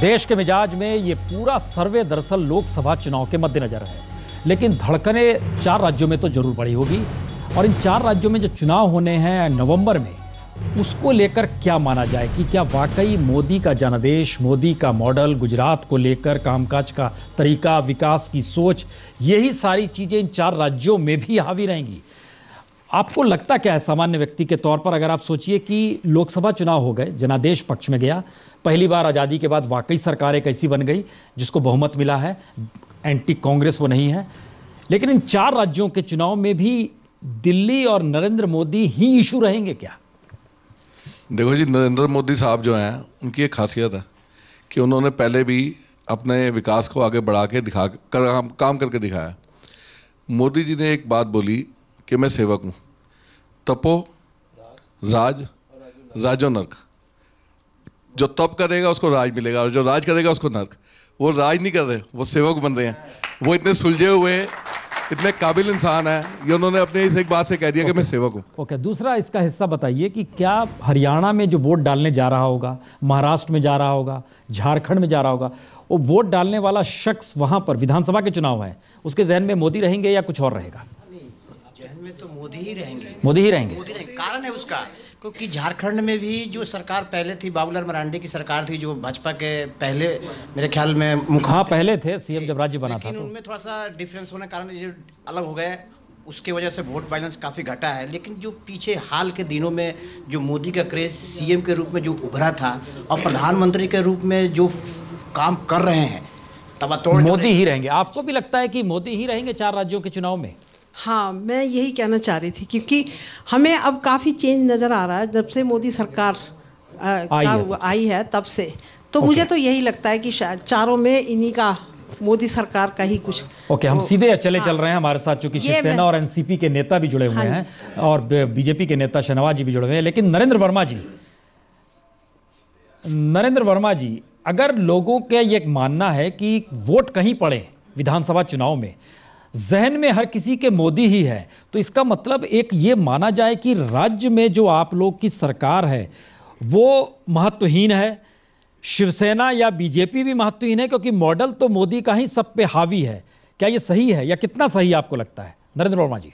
देश के मिजाज में ये पूरा सर्वे दरअसल लोकसभा चुनाव के मद्देनजर है, लेकिन धड़कनें 4 राज्यों में तो जरूर बढ़ी होगी। और इन 4 राज्यों में जो चुनाव होने हैं नवंबर में, उसको लेकर क्या माना जाए कि क्या वाकई मोदी का जनादेश, मोदी का मॉडल, गुजरात को लेकर कामकाज का तरीका, विकास की सोच, यही सारी चीजें इन 4 राज्यों में भी हावी रहेंगी। आपको लगता क्या है सामान्य व्यक्ति के तौर पर, अगर आप सोचिए कि लोकसभा चुनाव हो गए, जनादेश पक्ष में गया, पहली बार आज़ादी के बाद वाकई सरकार एक ऐसी बन गई जिसको बहुमत मिला है, एंटी कांग्रेस वो नहीं है, लेकिन इन 4 राज्यों के चुनाव में भी दिल्ली और नरेंद्र मोदी ही इशू रहेंगे क्या? देखो जी, नरेंद्र मोदी साहब जो हैं उनकी एक खासियत है कि उन्होंने पहले भी अपने विकास को आगे बढ़ा के काम करके दिखाया। मोदी जी ने एक बात बोली कि मैं सेवक हूँ, तपो राज राजो नर्क। जो तप करेगा उसको राज मिलेगा और जो राज करेगा उसको नर्क। वो राज नहीं कर रहे, वो सेवक बन रहे हैं। वो इतने सुलझे हुए, इतने काबिल इंसान है, ये उन्होंने अपने इस एक बात से कह दिया कि मैं सेवक हूँ। ओके, दूसरा इसका हिस्सा बताइए कि क्या हरियाणा में जो वोट डालने जा रहा होगा, महाराष्ट्र में जा रहा होगा, झारखंड में जा रहा होगा, वो वोट डालने वाला शख्स वहां पर विधानसभा के चुनाव है, उसके जहन में मोदी रहेंगे या कुछ और रहेगा? जहन में तो मोदी ही रहेंगे। मोदी ही रहेंगे। कारण है उसका, क्योंकि झारखंड में भी जो सरकार पहले थी, बाबूलाल मरांडी की सरकार थी, जो भाजपा के पहले मेरे ख्याल में हाँ पहले थे सीएम जब राज्य बना था, लेकिन उनमें थोड़ा सा डिफरेंस होने के कारण ये अलग हो गए, उसके वजह से वोट बैलेंस काफ़ी घटा है। लेकिन जो पीछे हाल के दिनों में जो मोदी का क्रेज सीएम के रूप में जो उभरा था और प्रधानमंत्री के रूप में जो काम कर रहे हैं, तबातोड़ मोदी ही रहेंगे। आपको भी लगता है कि मोदी ही रहेंगे 4 राज्यों के चुनाव में? हाँ, मैं यही कहना चाह रही थी, क्योंकि हमें अब काफ़ी चेंज नज़र आ रहा है जब से मोदी सरकार आई है तब से। तो मुझे तो यही लगता है कि चारों में इन्हीं का, मोदी सरकार का ही कुछ। ओके, हम सीधे चल रहे हैं। हमारे साथ चूंकि शिवसेना और एनसीपी के नेता भी जुड़े हुए हैं और बीजेपी के नेता शहनवाज जी भी जुड़े हुए हैं, लेकिन नरेंद्र वर्मा जी, अगर लोगों का ये मानना है कि वोट कहीं पड़े विधानसभा चुनाव में, जहन में हर किसी के मोदी ही है, तो इसका मतलब एक ये माना जाए कि राज्य में जो आप लोग की सरकार है वो महत्वहीन है, शिवसेना या बीजेपी भी महत्वहीन है, क्योंकि मॉडल तो मोदी का ही सब पे हावी है। क्या ये सही है या कितना सही आपको लगता है नरेंद्र वर्मा जी?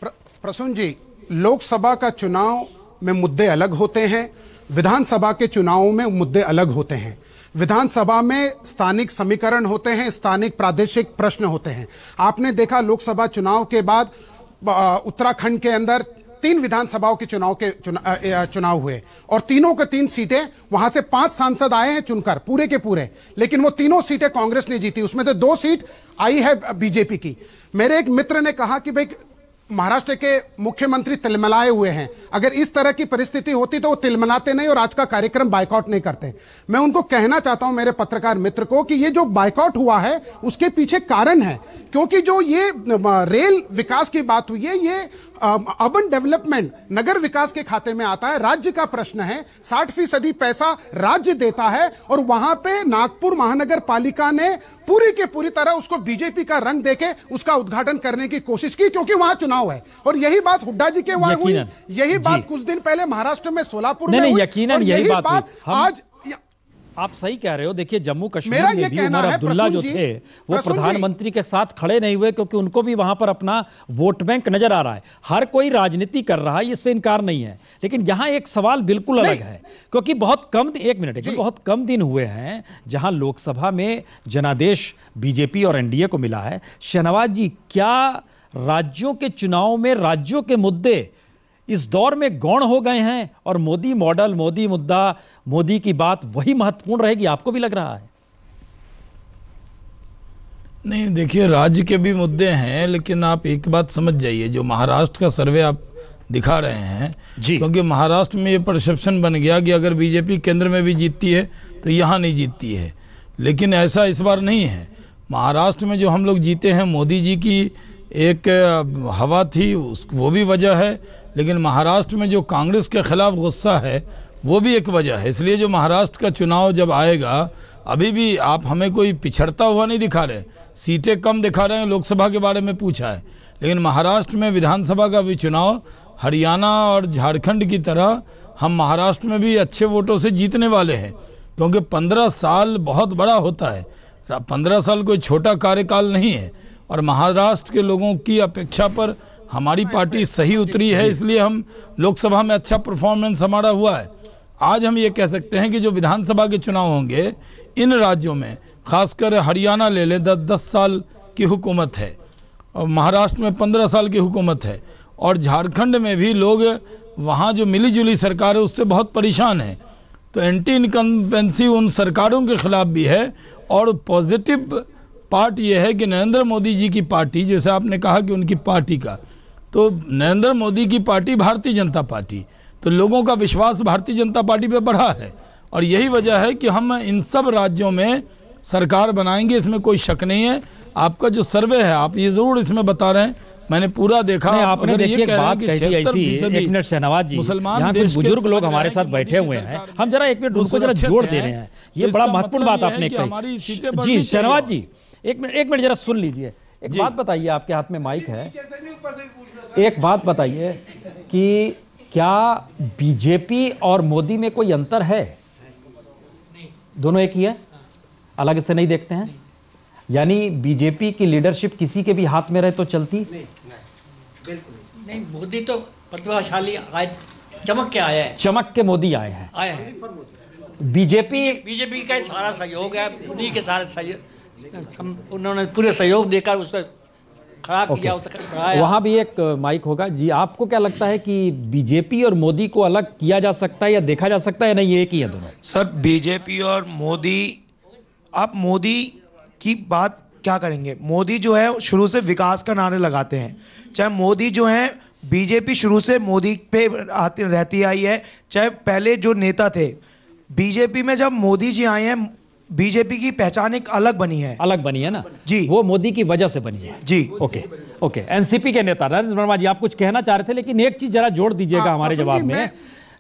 प्रसून जी, लोकसभा का चुनाव में मुद्दे अलग होते हैं, विधानसभा के चुनावों में मुद्दे अलग होते हैं। विधानसभा में स्थानिक समीकरण होते हैं, स्थानिक प्रादेशिक प्रश्न होते हैं। आपने देखा लोकसभा चुनाव के बाद उत्तराखंड के अंदर 3 विधानसभाओं के चुनाव हुए और तीनों के 3 सीटें, वहां से 5 सांसद आए हैं चुनकर पूरे के पूरे, लेकिन वो तीनों सीटें कांग्रेस ने जीती। उसमें से 2 सीट आई है बीजेपी की। मेरे एक मित्र ने कहा कि भाई महाराष्ट्र के मुख्यमंत्री तिलमिलाए हुए हैं, अगर इस तरह की परिस्थिति होती तो वो तिलमिलाते नहीं और आज का कार्यक्रम बायकॉट नहीं करते। मैं उनको कहना चाहता हूं, मेरे पत्रकार मित्र को, कि ये जो बायकॉट हुआ है उसके पीछे कारण है, क्योंकि जो ये रेल विकास की बात हुई है, ये अर्बन डेवलपमेंट, नगर विकास के खाते में आता है। राज्य का प्रश्न है, 60% पैसा राज्य देता है और वहां पे नागपुर महानगर पालिका ने पूरी के पूरी तरह उसको बीजेपी का रंग देके उसका उद्घाटन करने की कोशिश की, क्योंकि वहां चुनाव है। और यही बात हुड्डा जी के वहां हुई, यही बात कुछ दिन पहले महाराष्ट्र में सोलापुर में हुई, यकीनन यही बात आज आप सही कह रहे हो। देखिए, जम्मू कश्मीर में भी उमर अब्दुल्ला जो थे वो प्रधानमंत्री के साथ खड़े नहीं हुए, क्योंकि उनको भी वहां पर अपना वोट बैंक नजर आ रहा है। हर कोई राजनीति कर रहा है, इससे इनकार नहीं है, लेकिन यहां एक सवाल बिल्कुल अलग है, क्योंकि बहुत कम दिन हुए हैं जहां लोकसभा में जनादेश बीजेपी और एनडीए को मिला है। शहनवाज जी, क्या राज्यों के चुनाव में राज्यों के मुद्दे इस दौर में गौण हो गए हैं और मोदी मॉडल, मोदी मुद्दा, मोदी की बात वही महत्वपूर्ण रहेगी? आपको भी लग रहा है? नहीं, देखिए, राज्य के भी मुद्दे हैं, लेकिन आप एक बात समझ जाइए, जो महाराष्ट्र का सर्वे आप दिखा रहे हैं, क्योंकि महाराष्ट्र में ये परसेप्शन बन गया कि अगर बीजेपी केंद्र में भी जीतती है तो यहाँ नहीं जीतती है, लेकिन ऐसा इस बार नहीं है। महाराष्ट्र में जो हम लोग जीते हैं, मोदी जी की एक हवा थी, वो भी वजह है, लेकिन महाराष्ट्र में जो कांग्रेस के खिलाफ गुस्सा है वो भी एक वजह है। इसलिए जो महाराष्ट्र का चुनाव जब आएगा, अभी भी आप हमें कोई पिछड़ता हुआ नहीं दिखा रहे, सीटें कम दिखा रहे हैं, लोकसभा के बारे में पूछा है, लेकिन महाराष्ट्र में विधानसभा का भी चुनाव हरियाणा और झारखंड की तरह हम महाराष्ट्र में भी अच्छे वोटों से जीतने वाले हैं। क्योंकि 15 साल बहुत बड़ा होता है, 15 साल कोई छोटा कार्यकाल नहीं है। और महाराष्ट्र के लोगों की अपेक्षा पर हमारी पार्टी सही उतरी है, इसलिए हम लोकसभा में अच्छा परफॉर्मेंस हमारा हुआ है। आज हम ये कह सकते हैं कि जो विधानसभा के चुनाव होंगे इन राज्यों में, खासकर हरियाणा ले लें, 10 साल की हुकूमत है, और महाराष्ट्र में 15 साल की हुकूमत है, और झारखंड में भी लोग वहाँ जो मिली जुली सरकार है उससे बहुत परेशान है। तो एंटी इनकम्बेंसी उन सरकारों के खिलाफ भी है। और पॉजिटिव पार्ट ये है कि नरेंद्र मोदी जी की पार्टी, जैसे आपने कहा कि उनकी पार्टी का, तो नरेंद्र मोदी की पार्टी भारतीय जनता पार्टी, तो लोगों का विश्वास भारतीय जनता पार्टी पे बढ़ा है। और यही वजह है कि हम इन सब राज्यों में सरकार बनाएंगे, इसमें कोई शक नहीं है। आपका जो सर्वे है आप ये जरूर इसमें बता रहे हैं, मैंने पूरा देखा। आपने देखिए एक बात कह दी ऐसी, एक मिनट शहनवाज जी, यहाँ कुछ बुजुर्ग लोग हमारे साथ बैठे हुए हैं, हम जरा एक मिनट उनको जरा जोड़ दे रहे हैं। ये बड़ा महत्वपूर्ण बात आपने कही जी। शहनवाज जी एक मिनट जरा सुन लीजिए। एक बात बताइए, आपके हाथ में माइक है, एक बात बताइए कि क्या बीजेपी और मोदी में कोई अंतर है? दोनों एक ही है, अलग से नहीं देखते हैं? यानी बीजेपी की लीडरशिप किसी के भी हाथ में रहे तो चलती? नहीं, मोदी तो प्रतिभाशाली आए, चमक के आया है, चमक के मोदी आए हैं। बीजेपी का सारा सहयोग है, मोदी के सारे सहयोग, उन्होंने पूरे सहयोग देकर उसका खड़ा किया, वहाँ भी एक माइक होगा जी। आपको क्या लगता है कि बीजेपी और मोदी को अलग किया जा सकता है या देखा जा सकता है? नहीं, एक ही है दोनों। सर, बीजेपी और मोदी, आप मोदी की बात क्या करेंगे? मोदी जो है शुरू से विकास का नारे लगाते हैं। चाहे मोदी जो है, बीजेपी शुरू से मोदी पे रहती आई है, चाहे पहले जो नेता थे। बीजेपी में जब मोदी जी आए हैं, बीजेपी की पहचान एक अलग बनी है ना जी, वो मोदी की वजह से बनी है जी। ओके। एनसीपी के नेता नरेंद्र वर्मा जी, आप कुछ कहना चाह रहे थे, लेकिन एक चीज जरा जोड़ दीजिएगा हमारे जवाब में।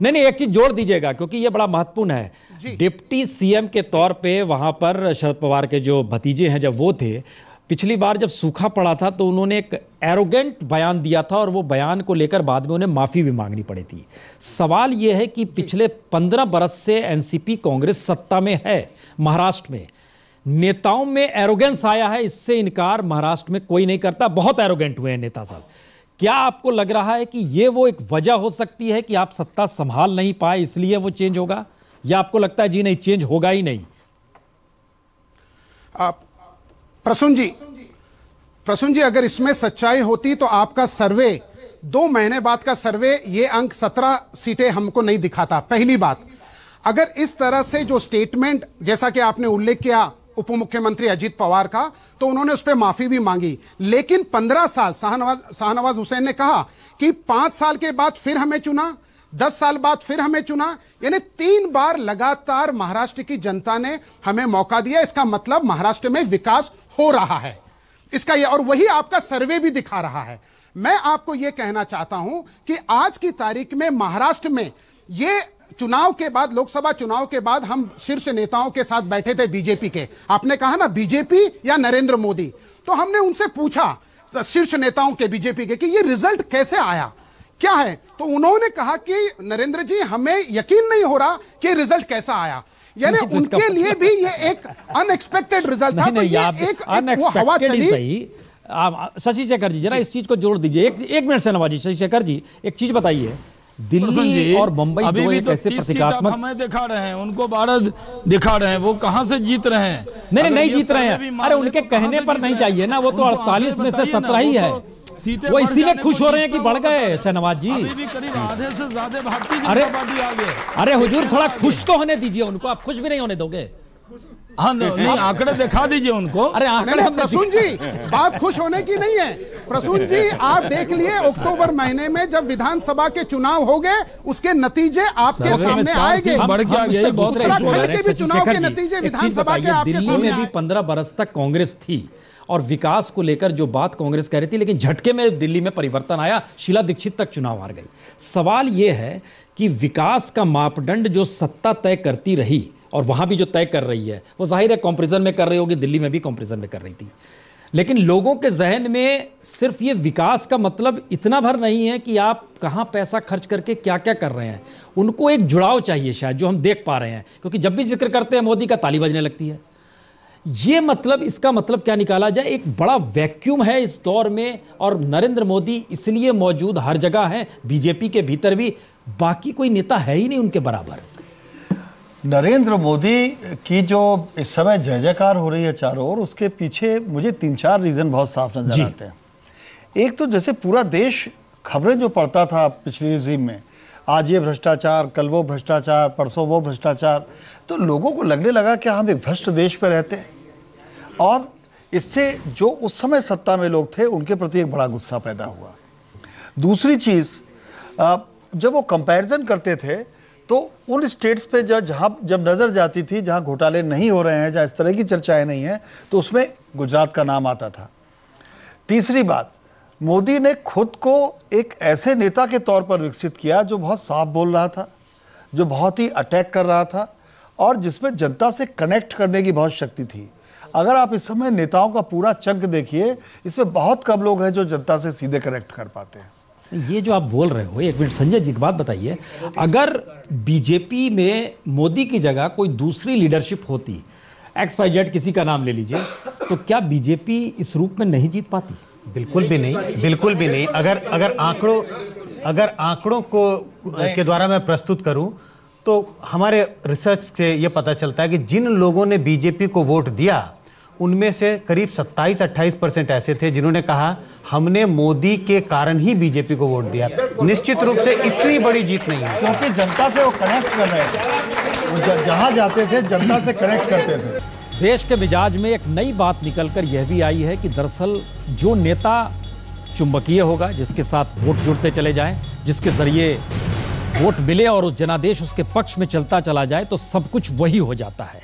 नहीं, एक चीज जोड़ दीजिएगा क्योंकि ये बड़ा महत्वपूर्ण है। डिप्टी सीएम के तौर पे वहां पर शरद पवार के जो भतीजे हैं, जब वो थे, पिछली बार जब सूखा पड़ा था तो उन्होंने एक एरोगेंट बयान दिया था, और वो बयान को लेकर बाद में उन्हें माफी भी मांगनी पड़ी थी। सवाल ये है कि पिछले 15 बरस से एनसीपी कांग्रेस सत्ता में है महाराष्ट्र में, नेताओं में एरोगेंस आया है, इससे इनकार महाराष्ट्र में कोई नहीं करता। बहुत एरोगेंट हुए हैं नेता साहब। क्या आपको लग रहा है कि ये वो एक वजह हो सकती है कि आप सत्ता संभाल नहीं पाए इसलिए वो चेंज होगा, या आपको लगता है जी नहीं, चेंज होगा ही नहीं? प्रसून जी, अगर इसमें सच्चाई होती तो आपका सर्वे, 2 महीने बाद का सर्वे, ये अंक 17 सीटें हमको नहीं दिखाता। पहली बात, अगर इस तरह से जो स्टेटमेंट, जैसा कि आपने उल्लेख किया उप मुख्यमंत्री अजीत पवार का, तो उन्होंने उस पर माफी भी मांगी। लेकिन 15 साल शाहनवाज हुसैन ने कहा कि 5 साल के बाद फिर हमें चुना, 10 साल बाद फिर हमें चुना, यानी 3 बार लगातार महाराष्ट्र की जनता ने हमें मौका दिया। इसका मतलब महाराष्ट्र में विकास हो रहा है, इसका ये, और वही आपका सर्वे भी दिखा रहा है। मैं आपको यह कहना चाहता हूं कि आज की तारीख में महाराष्ट्र में ये चुनाव के बाद, लोकसभा चुनाव के बाद, हम शीर्ष नेताओं के साथ बैठे थे बीजेपी के। आपने कहा ना बीजेपी या नरेंद्र मोदी, तो हमने उनसे पूछा शीर्ष नेताओं के बीजेपी के कि ये रिजल्ट कैसे आया, क्या है? तो उन्होंने कहा कि नरेंद्र जी, हमें यकीन नहीं हो रहा कि रिजल्ट कैसा आया। यानी उनके लिए भी ये एक अनएक्सपेक्टेड रिजल्ट था। नहीं, एक हवा चली। शशि शेखर जी, जरा इस चीज को जोड़ दीजिए। एक मिनट शहनवाज जी, शशि शेखर जी, एक चीज बताइए, दिल्ली और मुंबई दो एक ऐसे प्रतीकात्मक, हमें दिखा रहे हैं, उनको 12 दिखा रहे हैं, वो कहां से जीत रहे हैं? नहीं जीत रहे हैं। अरे उनके कहने पर नहीं चाहिए ना, वो तो 48 में से 17 ही है, वो इसी में खुश हो रहे हैं कि बढ़ गए। शहनवाज जी, आधे से ज्यादा भारतीय जनता पार्टी आ गए। अरे हुजूर, थोड़ा खुश तो होने दीजिए उनको, आप खुश भी नहीं होने दोगे? हाँ, नहीं, आंकड़े दिखा दीजिए उनको। अरे आंकड़े, प्रसून जी, बात खुश होने की नहीं है। प्रसून जी, आप देख लिए अक्टूबर महीने में जब विधानसभा के चुनाव हो गए, उसके नतीजे आपके सामने आएंगे। उत्तराखंड के भी चुनाव के नतीजे विधानसभा के आपके दिल्ली में भी 15 बरस तक कांग्रेस थी और विकास को लेकर जो बात कांग्रेस कह रही थी, लेकिन झटके में दिल्ली में परिवर्तन आया, शीला दीक्षित तक चुनाव हार गई। सवाल यह है कि विकास का मापदंड जो सत्ता तय करती रही, और वहां भी जो तय कर रही है, वो जाहिर है कंपैरिजन में कर रही होगी, दिल्ली में भी कंपैरिजन में कर रही थी। लेकिन लोगों के जहन में सिर्फ ये विकास का मतलब इतना भर नहीं है कि आप कहाँ पैसा खर्च करके क्या क्या कर रहे हैं। उनको एक जुड़ाव चाहिए शायद, जो हम देख पा रहे हैं, क्योंकि जब भी जिक्र करते हैं मोदी का ताली बजने लगती है। ये मतलब, इसका मतलब क्या निकाला जाए? एक बड़ा वैक्यूम है इस दौर में, और नरेंद्र मोदी इसलिए मौजूद हर जगह हैं, बीजेपी के भीतर भी। बाकी कोई नेता है ही नहीं उनके बराबर। नरेंद्र मोदी की जो इस समय जय जयकार हो रही है चारों ओर, उसके पीछे मुझे 3-4 रीज़न बहुत साफ नजर आते हैं। एक तो जैसे पूरा देश खबरें जो पढ़ता था पिछली रिजीम में, आज ये भ्रष्टाचार, कल वो भ्रष्टाचार, परसों वो भ्रष्टाचार, तो लोगों को लगने लगा कि हम एक भ्रष्ट देश पर रहते हैं, और इससे जो उस समय सत्ता में लोग थे उनके प्रति एक बड़ा गुस्सा पैदा हुआ। दूसरी चीज़, जब वो कंपैरिजन करते थे तो उन स्टेट्स पे जब नज़र जाती थी जहाँ घोटाले नहीं हो रहे हैं, जहाँ इस तरह की चर्चाएं नहीं हैं, तो उसमें गुजरात का नाम आता था। तीसरी बात, मोदी ने खुद को एक ऐसे नेता के तौर पर विकसित किया जो बहुत साफ बोल रहा था, जो बहुत ही अटैक कर रहा था, और जिसमें जनता से कनेक्ट करने की बहुत शक्ति थी। अगर आप इस समय नेताओं का पूरा चंक देखिए, इसमें बहुत कम लोग हैं जो जनता से सीधे कनेक्ट कर पाते हैं। ये जो आप बोल रहे हो, एक मिनट संजय जी, एक बात बताइए, अगर बीजेपी में मोदी की जगह कोई दूसरी लीडरशिप होती, XYZ किसी का नाम ले लीजिए, तो क्या बीजेपी इस रूप में नहीं जीत पाती? बिल्कुल भी नहीं, बिल्कुल भी नहीं। अगर आंकड़ों को के द्वारा मैं प्रस्तुत करूं तो हमारे रिसर्च से ये पता चलता है कि जिन लोगों ने बीजेपी को वोट दिया उनमें से करीब 27-28% ऐसे थे जिन्होंने कहा हमने मोदी के कारण ही बीजेपी को वोट दिया। निश्चित रूप से इतनी बड़ी जीत नहीं है, क्योंकि जनता से वो कनेक्ट कर रहे थे, वो जहाँ जाते थे जनता से कनेक्ट करते थे। देश के मिजाज में एक नई बात निकलकर यह भी आई है कि दरअसल जो नेता चुंबकीय होगा, जिसके साथ वोट जुड़ते चले जाएं, जिसके जरिए वोट मिले और उस जनादेश उसके पक्ष में चलता चला जाए, तो सब कुछ वही हो जाता है।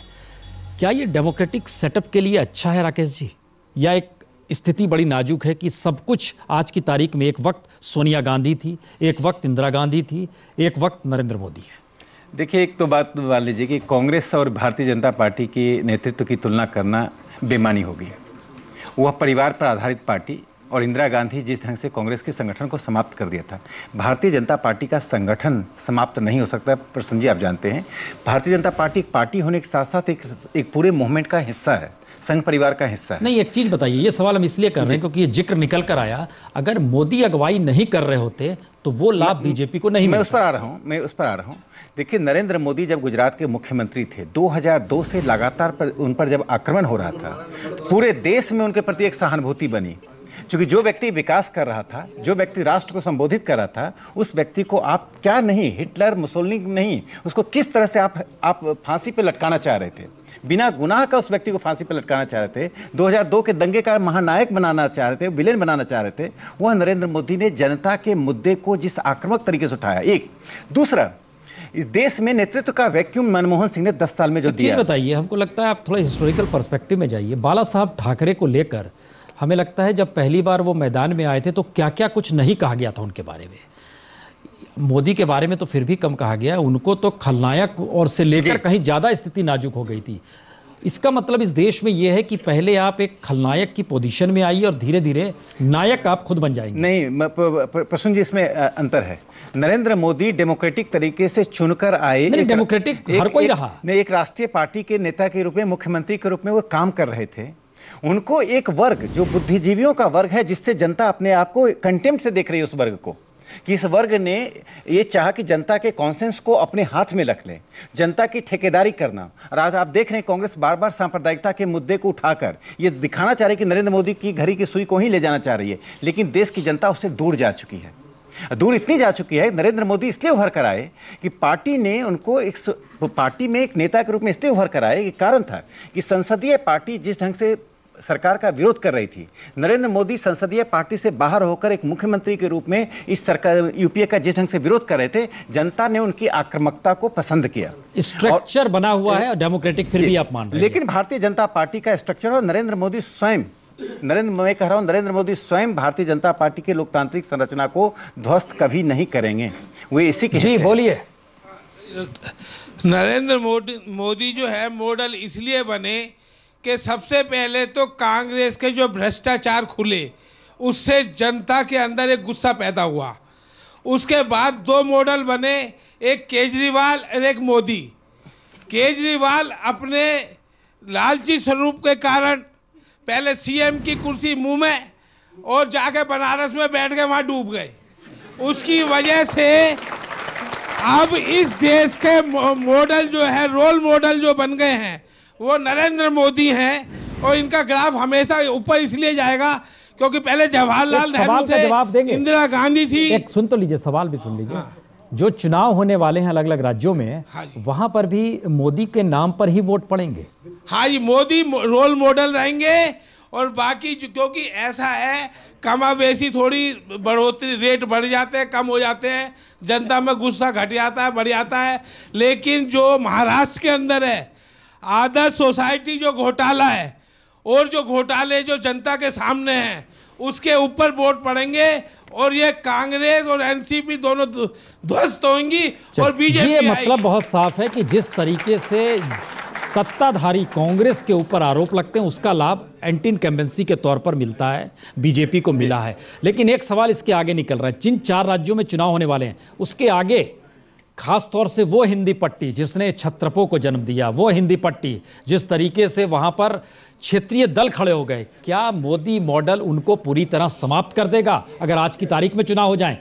क्या ये डेमोक्रेटिक सेटअप के लिए अच्छा है राकेश जी, या एक स्थिति बड़ी नाजुक है कि सब कुछ आज की तारीख में, एक वक्त सोनिया गांधी थी, एक वक्त इंदिरा गांधी थी, एक वक्त नरेंद्र मोदी है? देखिए, एक तो बात मान लीजिए कि कांग्रेस और भारतीय जनता पार्टी के नेतृत्व की तुलना करना बेमानी होगी। वह परिवार पर आधारित पार्टी, और इंदिरा गांधी जिस ढंग से कांग्रेस के संगठन को समाप्त कर दिया था, भारतीय जनता पार्टी का संगठन समाप्त नहीं हो सकता। प्रसन्न जी, आप जानते हैं भारतीय जनता पार्टी एक पार्टी होने के साथ साथ एक पूरे मूवमेंट का हिस्सा है, संघ परिवार का हिस्सा है। नहीं, एक चीज बताइए, ये सवाल हम इसलिए कर रहे हैं क्योंकि ये जिक्र निकल कर आया, अगर मोदी अगुवाई नहीं कर रहे होते तो वो लाभ बीजेपी को नहीं मिलता। मैं उस पर आ रहा हूँ। देखिए, नरेंद्र मोदी जब गुजरात के मुख्यमंत्री थे, 2002 से लगातार उन पर जब आक्रमण हो रहा था, तो पूरे देश में उनके प्रति एक सहानुभूति बनी, क्योंकि जो व्यक्ति विकास कर रहा था, जो व्यक्ति राष्ट्र को संबोधित कर रहा था, उस व्यक्ति को आप क्या नहीं, हिटलर मुसोलिनी नहीं, उसको किस तरह से आप फांसी पे लटकाना चाह रहे थे, बिना गुनाह का उस व्यक्ति को फांसी पे लटकाना चाह रहे थे, 2002 के दंगे का महानायक बनाना चाह रहे थे, विलेन बनाना चाह रहे थे। वह नरेंद्र मोदी ने जनता के मुद्दे को जिस आक्रामक तरीके से उठाया, एक। दूसरा, इस देश में नेतृत्व का वैक्यूम मनमोहन सिंह ने 10 साल में जो दिया। बताइए, हमको लगता है आप थोड़ा हिस्टोरिकल पर्सपेक्टिव में जाइए। बाला साहब ठाकरे को लेकर हमें लगता है जब पहली बार वो मैदान में आए थे तो क्या क्या कुछ नहीं कहा गया था उनके बारे में। मोदी के बारे में तो फिर भी कम कहा गया, उनको तो खलनायक और से लेकर कहीं ज़्यादा स्थिति नाजुक हो गई थी। इसका मतलब इस देश में यह है कि पहले आप एक खलनायक की पोजीशन में आइए और धीरे धीरे नायक आप खुद बन जाएंगे। नहीं प्रसून जी, इसमें अंतर है। नरेंद्र मोदी डेमोक्रेटिक तरीके से चुनकर आए, डेमोक्रेटिक हर कोई रहा, एक राष्ट्रीय पार्टी के नेता के रूप में, मुख्यमंत्री के रूप में वो काम कर रहे थे। उनको एक वर्ग जो बुद्धिजीवियों का वर्ग है, जिससे जनता अपने आप को कंटेम्प्ट से देख रही है, उस वर्ग को, कि इस वर्ग ने ये चाहा कि जनता के कॉन्सेंस को अपने हाथ में रख ले, जनता की ठेकेदारी करना। और आज आप देख रहे हैं कांग्रेस बार बार सांप्रदायिकता के मुद्दे को उठाकर ये दिखाना चाह रही है कि नरेंद्र मोदी की घड़ी की सुई को ही ले जाना चाह रही है, लेकिन देश की जनता उससे दूर जा चुकी है, दूर इतनी जा चुकी है। नरेंद्र मोदी इसलिए उभर कर आए कि पार्टी ने उनको पार्टी में एक नेता के रूप में इसलिए उभर कर आए कि कारण था कि संसदीय पार्टी जिस ढंग से सरकार का विरोध कर रही थी, नरेंद्र मोदी संसदीय पार्टी से बाहर होकर एक मुख्यमंत्री के रूप में इस सरकार यूपीए का जिस ढंग से विरोध कर रहे थे, जनता ने उनकी आक्रामकता को पसंद किया। स्ट्रक्चर बना हुआ है डेमोक्रेटिक, फिर भी आप मान रहे हैं। लेकिन भारतीय जनता पार्टी का स्ट्रक्चर और नरेंद्र मोदी स्वयं, मैं कह रहा हूं, नरेंद्र मोदी स्वयं भारतीय जनता पार्टी के लोकतांत्रिक संरचना को ध्वस्त कभी नहीं करेंगे। वे इसी के जी बोलिए। नरेंद्र मोदी जो है मॉडल इसलिए बने कि सबसे पहले तो कांग्रेस के जो भ्रष्टाचार खुले उससे जनता के अंदर एक गुस्सा पैदा हुआ। उसके बाद 2 मॉडल बने, एक केजरीवाल और एक मोदी। केजरीवाल अपने लालची स्वरूप के कारण पहले सीएम की कुर्सी मुंह में और जाके बनारस में बैठ के वहाँ डूब गए। उसकी वजह से अब इस देश के मॉडल जो है, रोल मॉडल जो बन गए हैं वो नरेंद्र मोदी हैं और इनका ग्राफ हमेशा ऊपर इसलिए जाएगा क्योंकि पहले जवाहरलाल नेहरू थे, इंदिरा गांधी थी। एक सुन तो लीजिए, सवाल भी सुन लीजिए। हाँ। जो चुनाव होने वाले हैं अलग अलग राज्यों में, हाँ, वहां पर भी मोदी के नाम पर ही वोट पड़ेंगे। हाँ जी, मोदी रोल मॉडल रहेंगे और बाकी क्योंकि ऐसा है कमाबेशी थोड़ी बढ़ोतरी, रेट बढ़ जाते हैं, कम हो जाते हैं, जनता में गुस्सा घट जाता है, बढ़ जाता है। लेकिन जो महाराष्ट्र के अंदर है आदर्श सोसाइटी जो घोटाला है और जो घोटाले जो जनता के सामने हैं उसके ऊपर वोट पड़ेंगे और ये कांग्रेस और एनसीपी दोनों ध्वस्त होंगी और बीजेपी। ये मतलब बहुत साफ है कि जिस तरीके से सत्ताधारी कांग्रेस के ऊपर आरोप लगते हैं उसका लाभ एंटी इनकम्बेंसी के तौर पर मिलता है, बीजेपी को मिला है। लेकिन एक सवाल इसके आगे निकल रहा है, जिन 4 राज्यों में चुनाव होने वाले हैं उसके आगे खास तौर से वो हिंदी पट्टी जिसने छत्रपों को जन्म दिया, वो हिंदी पट्टी जिस तरीके से वहां पर क्षेत्रीय दल खड़े हो गए, क्या मोदी मॉडल उनको पूरी तरह समाप्त कर देगा अगर आज की तारीख में चुनाव हो जाएं?